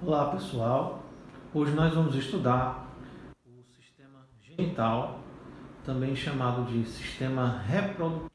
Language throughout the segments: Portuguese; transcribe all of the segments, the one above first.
Olá pessoal, hoje nós vamos estudar o sistema genital, também chamado de sistema reprodutor.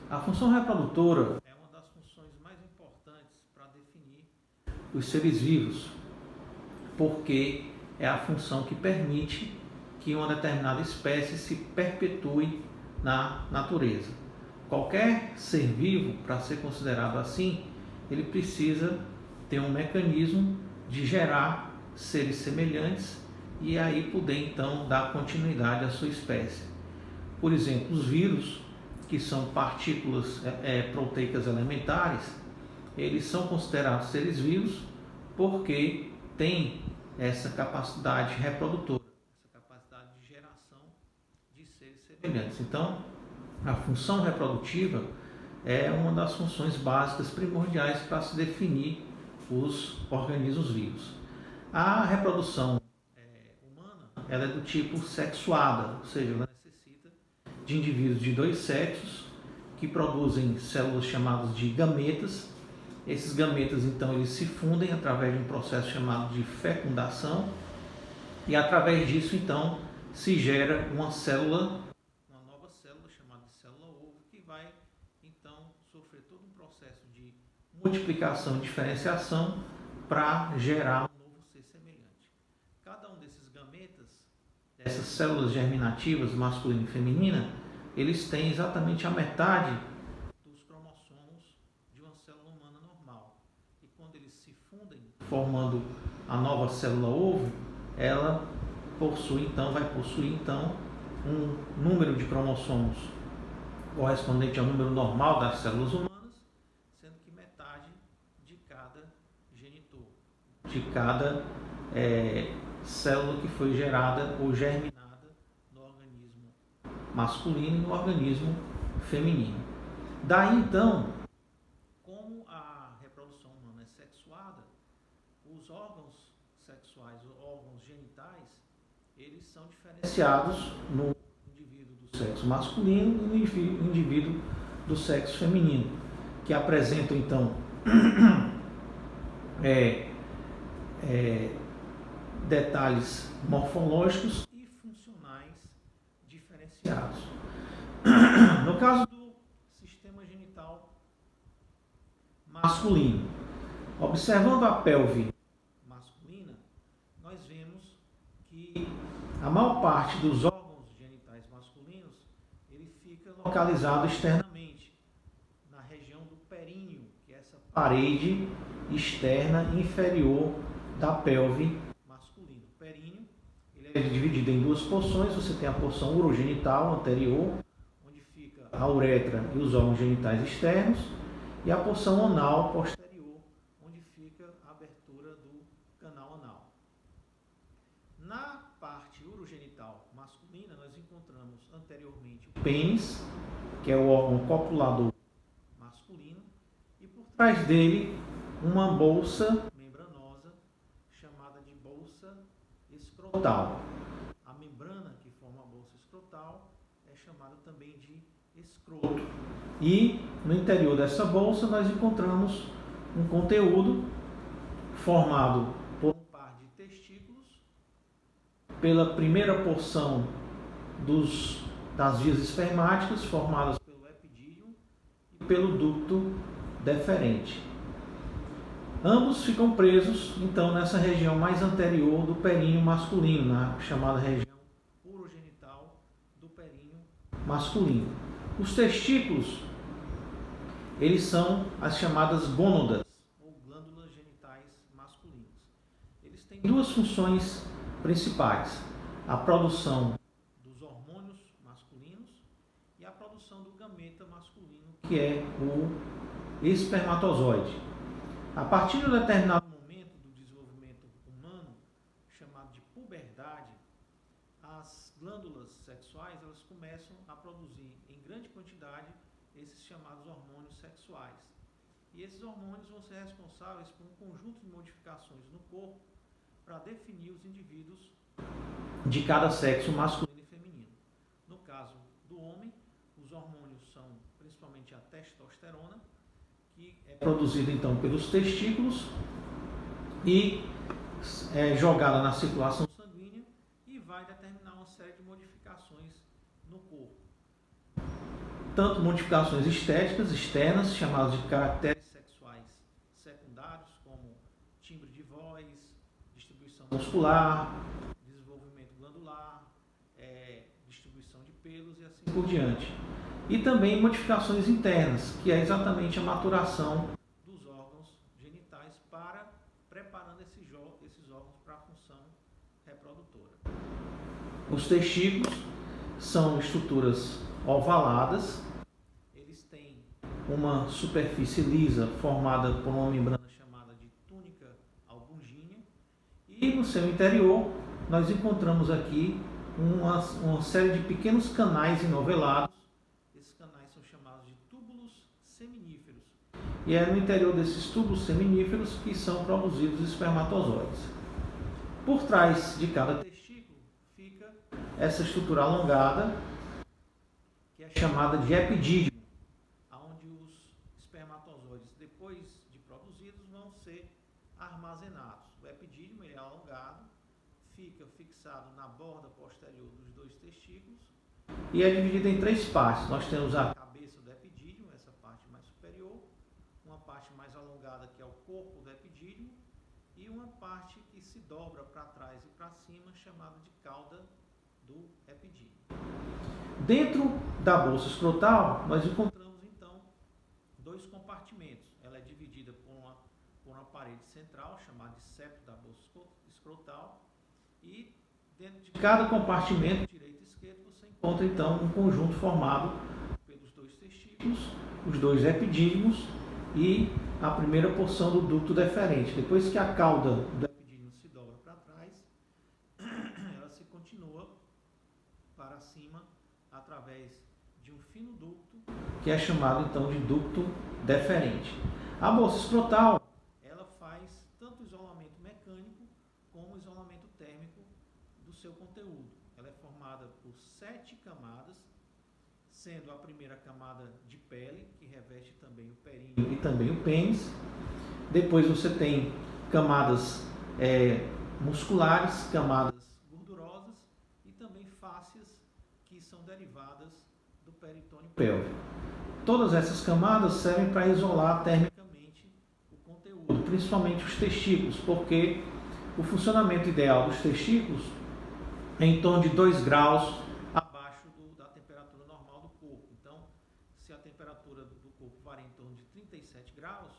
A função reprodutora é uma das funções mais importantes para definir os seres vivos, porque é a função que permite que uma determinada espécie se perpetue na natureza. Qualquer ser vivo, para ser considerado assim, ele precisa ter um mecanismo de gerar seres semelhantes e aí poder então dar continuidade à sua espécie. Por exemplo, os vírus, que são partículas proteicas elementares, eles são considerados seres vivos porque têm essa capacidade reprodutora, essa capacidade de geração de seres semelhantes. Então, a função reprodutiva é uma das funções básicas primordiais para se definir os organismos vivos. A reprodução humana ela é do tipo sexuada, ou seja, ela necessita de indivíduos de dois sexos que produzem células chamadas de gametas. Esses gametas, então, eles se fundem através de um processo chamado de fecundação e através disso, então, se gera uma nova célula chamada de célula-ovo, que vai, então, sofrer todo um processo de multiplicação e diferenciação para gerar um novo ser semelhante. Cada um desses gametas, dessas células germinativas, masculina e feminina, eles têm exatamente a metade dos cromossomos de uma célula humana normal. E quando eles se fundem, formando a nova célula-ovo, ela vai possuir então um número de cromossomos correspondente ao número normal das células humanas, sendo que metade de cada genitor, de cada célula que foi gerada ou germinada no organismo masculino e no organismo feminino. Daí então, como a reprodução humana é sexuada, os órgãos sexuais, os órgãos genitais, eles são diferenciados no indivíduo do sexo masculino e no indivíduo do sexo feminino, que apresentam então detalhes morfológicos e funcionais diferenciados. No caso do sistema genital masculino, observando a pelve masculina, nós vemos que a maior parte dos órgãos genitais masculinos ele fica localizado externamente, na região do períneo, que é essa parede externa inferior da pelve masculina. O períneo ele é dividido em duas porções. Você tem a porção urogenital anterior, onde fica a uretra e os órgãos genitais externos, e a porção anal posterior, onde fica a abertura do canal anal. Na parte urogenital masculina, nós encontramos anteriormente o pênis, que é o órgão copulador masculino, e por trás dele uma bolsa membranosa chamada de bolsa escrotal. A membrana que forma a bolsa escrotal é chamada também de escroto. E no interior dessa bolsa nós encontramos um conteúdo formado por um par de testículos, pela primeira porção das vias espermáticas, formadas pelo epidídimo e pelo ducto deferente. Ambos ficam presos, então, nessa região mais anterior do períneo masculino, na chamada região urogenital do períneo masculino. Os testículos, eles são as chamadas gônadas, ou glândulas genitais masculinas. Eles têm duas funções principais: a produção dos hormônios masculinos e a produção do gameta masculino, que é o espermatozoide. A partir de um determinado momento do desenvolvimento humano, chamado de puberdade, as glândulas sexuais elas começam a produzir em grande quantidade esses chamados hormônios sexuais. E esses hormônios vão ser responsáveis por um conjunto de modificações no corpo para definir os indivíduos de cada sexo, masculino e feminino. No caso do homem, os hormônios são principalmente a testosterona, que é produzida então pelos testículos, e é jogada na circulação sanguínea e vai determinar uma série de modificações no corpo. Tanto modificações estéticas, externas, chamadas de caracteres sexuais secundários, como timbre de voz, distribuição muscular, desenvolvimento glandular, distribuição de pelos e assim por diante. E também modificações internas, que é exatamente a maturação dos órgãos genitais preparando esses órgãos para a função reprodutora. Os testículos são estruturas ovaladas, eles têm uma superfície lisa formada por uma membrana chamada de túnica albugínea e no seu interior nós encontramos aqui uma série de pequenos canais enovelados. Esses canais são chamados de túbulos seminíferos e é no interior desses túbulos seminíferos que são produzidos os espermatozoides. Por trás de cada testículo fica essa estrutura alongada, que é chamada de epidídimo, onde os espermatozoides, depois de produzidos, vão ser armazenados. O epidídimo é alongado, fica fixado na borda posterior dos dois testículos e é dividido em três partes. Nós temos a cabeça do epidídimo, essa parte mais superior, uma parte mais alongada que é o corpo do epidídimo e uma parte que se dobra para trás e para cima, chamada de cauda do epidídimo. Dentro da bolsa escrotal, nós encontramos então dois compartimentos. Ela é dividida por uma parede central, chamada de septo da bolsa escrotal, e dentro de cada compartimento, direito e esquerdo, você encontra então um conjunto formado pelos dois testículos, os dois epidídimos e a primeira porção do ducto deferente. Depois que a cauda do epidídimo se dobra para trás, ela se continua para cima através de um fino ducto, que é chamado então de ducto deferente. A bolsa escrotal, ela faz tanto isolamento mecânico como isolamento térmico do seu conteúdo. Ela é formada por 7 camadas, sendo a primeira camada de pele, que reveste também o períneo e também o pênis. Depois você tem camadas musculares, camadas gordurosas e também fáscias, que são derivadas do peritônio pélvico. Todas essas camadas servem para isolar termicamente o conteúdo, principalmente os testículos, porque o funcionamento ideal dos testículos é em torno de 2 graus abaixo da temperatura normal do corpo. Então, se a temperatura do corpo varia em torno de 37 graus,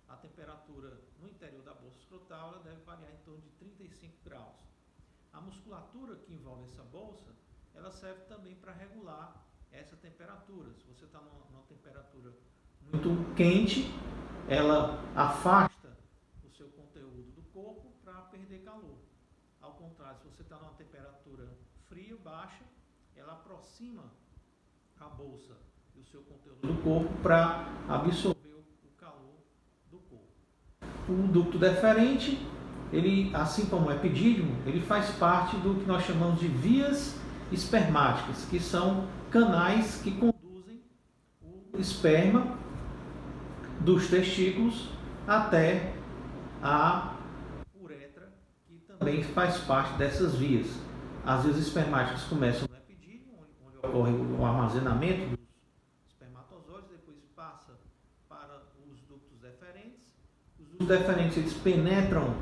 a temperatura no interior da bolsa escrotal ela deve variar em torno de 35 graus. A musculatura que envolve essa bolsa, ela serve também para regular essa temperatura. Se você está numa temperatura muito quente, ela afasta o seu conteúdo do corpo para perder calor. Ao contrário, se você está numa temperatura fria, baixa, ela aproxima a bolsa e o seu conteúdo do corpo para absorver o calor do corpo. O ducto deferente, ele, assim como o epidídimo, ele faz parte do que nós chamamos de vias espermáticas, que são canais que conduzem o esperma dos testículos até a uretra, que também faz parte dessas vias. As vias espermáticas começam no epidídimo, onde ocorre o armazenamento dos espermatozoides, depois passa para os ductos deferentes. Os ductos deferentes eles penetram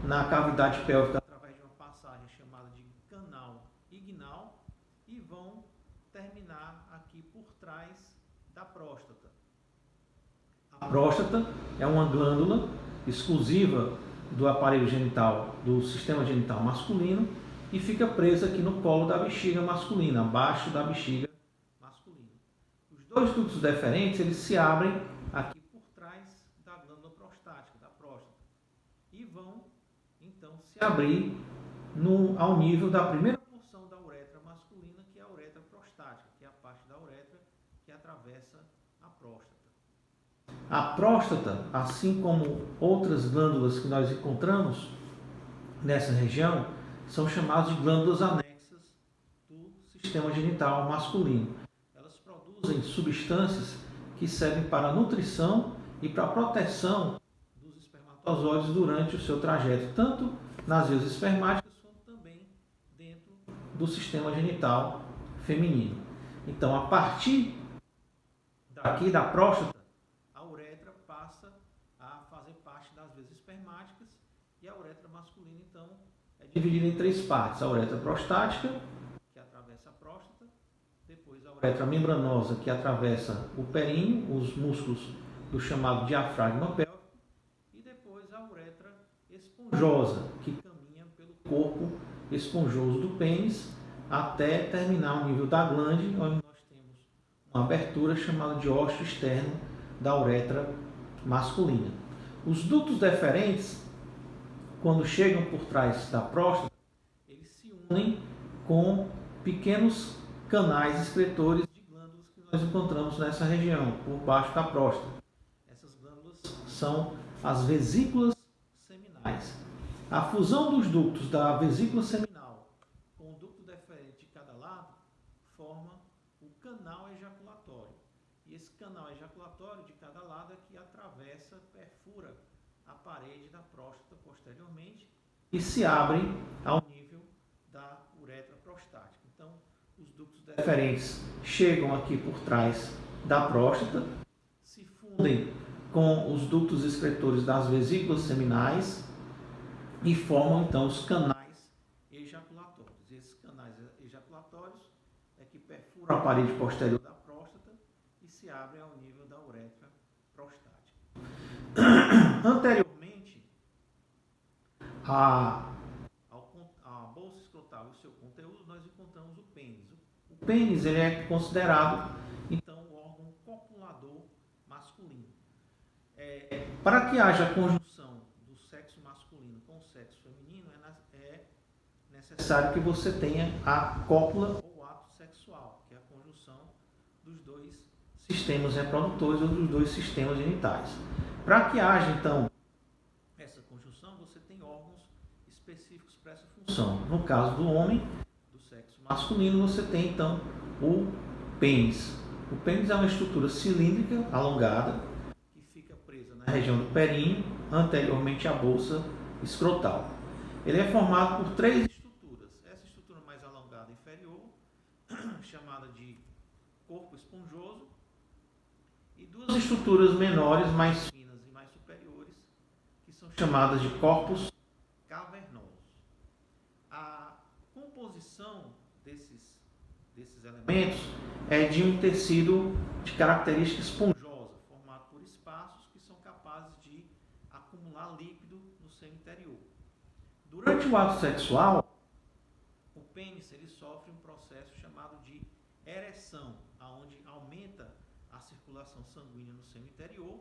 na cavidade pélvica através de uma passagem chamada de canal ignal e vão terminar aqui por trás da próstata. A próstata é uma glândula exclusiva do aparelho genital, do sistema genital masculino, e fica presa aqui no colo da bexiga masculina, abaixo da bexiga masculina. Os dois ductos deferentes eles se abrem aqui por trás da glândula prostática, da próstata, e vão então se abrir ao nível da primeira porção da uretra masculina, que é a uretra prostática, que é a parte da uretra que atravessa a próstata. A próstata, assim como outras glândulas que nós encontramos nessa região, são chamadas de glândulas anexas do sistema genital masculino. Elas produzem substâncias que servem para a nutrição e para a proteção dos espermatozoides espermatozoides durante o seu trajeto, tanto nas vias espermáticas quanto também dentro do sistema genital feminino. Então, a partir daqui da próstata, a uretra passa a fazer parte das vias espermáticas e a uretra masculina, então, é dividida em três partes: a uretra prostática, que atravessa a próstata, depois a uretra membranosa, que atravessa o períneo, os músculos do chamado diafragma pélvico, e depois a uretra esponjosa, que caminha pelo corpo esponjoso do pênis até terminar o nível da glande, onde nós temos uma abertura chamada de ósseo externo da uretra masculina. Os dutos deferentes, quando chegam por trás da próstata, eles se unem com pequenos canais excretores de glândulas que nós encontramos nessa região, por baixo da próstata. Essas glândulas são as vesículas seminais. A fusão dos ductos da vesícula seminal com o ducto deferente de cada lado forma o canal ejaculatório. E esse canal ejaculatório de cada lado é que atravessa, perfura a parede da próstata posteriormente e se abre ao nível da uretra prostática. Então, os ductos deferentes chegam aqui por trás da próstata, se fundem com os ductos excretores das vesículas seminais e formam então os canais ejaculatórios. E esses canais ejaculatórios é que perfuram a parede posterior da próstata e se abrem ao nível da uretra prostática. Anteriormente, a bolsa escrotal e o seu conteúdo, nós encontramos o pênis. O pênis ele é considerado, então, o órgão copulador masculino. Para que haja conjunção do sexo masculino com o sexo feminino, é necessário que você tenha a cópula ou ato sexual, que é a conjunção dos dois sistemas reprodutores ou dos dois sistemas genitais. Para que haja, então, essa conjunção, você tem órgãos específicos para essa função. No caso do homem, do sexo masculino, você tem, então, o pênis. O pênis é uma estrutura cilíndrica, alongada, que fica presa na região do períneo, anteriormente à bolsa escrotal. Ele é formado por três estruturas. Essa estrutura mais alongada inferior, chamada de corpo esponjoso, e duas estruturas menores, mais finas e mais superiores, que são chamadas de corpos cavernosos. A composição desses elementos é de um tecido de característica esponjosa, formado por espaços que são capazes de acumular líquido no seio interior. Durante o ato sexual, o pênis ele sofre um processo chamado de ereção, onde aumenta a circulação sanguínea no seio interior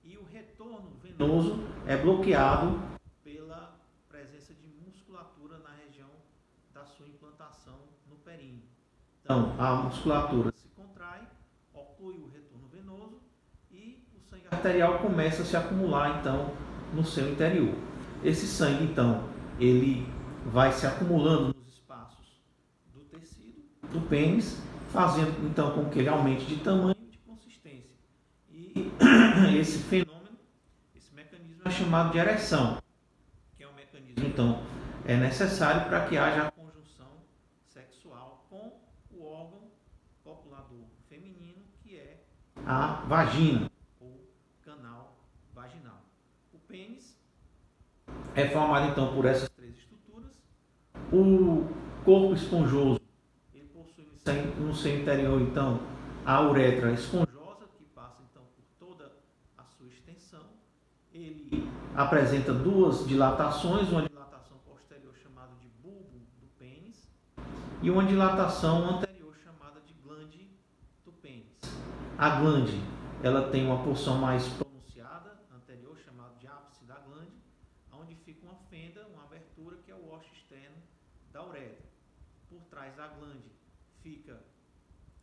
e o retorno venoso é bloqueado pela presença de musculatura na região da sua implantação no períneo. Então, a musculatura se contrai, oclui o retorno venoso e o sangue arterial começa a se acumular, então, no seu interior. Esse sangue, então, ele vai se acumulando nos espaços do tecido, do pênis, fazendo, então, com que ele aumente de tamanho e de consistência. E esse fenômeno, esse mecanismo é chamado de ereção, que é um mecanismo, então, é necessário para que haja a conjunção sexual com o órgão copulador feminino, que é a vagina, ou canal vaginal. O pênis é formado, então, por essas três estruturas. O corpo esponjoso, ele possui no seu interior, então, a uretra esponjosa, que passa, então, por toda a sua extensão. Ele apresenta duas dilatações, uma dilatação posterior chamada de bulbo do pênis e uma dilatação anterior chamada de glande do pênis. A glande, ela tem uma porção mais pronunciada, anterior, chamada de ápice da glande, onde fica uma fenda, uma abertura, que é o ósseo externo da uretra. Por trás da glande fica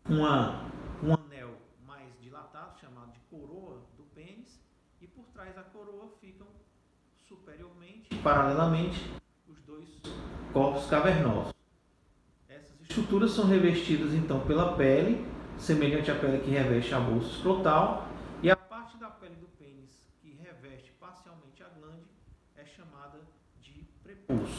um anel mais dilatado, chamado de coroa do pênis, e por trás da coroa ficam superiormente, paralelamente, os dois corpos cavernosos. Essas estruturas são revestidas, então, pela pele, semelhante à pele que reveste a bolsa escrotal, e a parte da pele do pênis que reveste parcialmente a glande é chamada de prepúcio.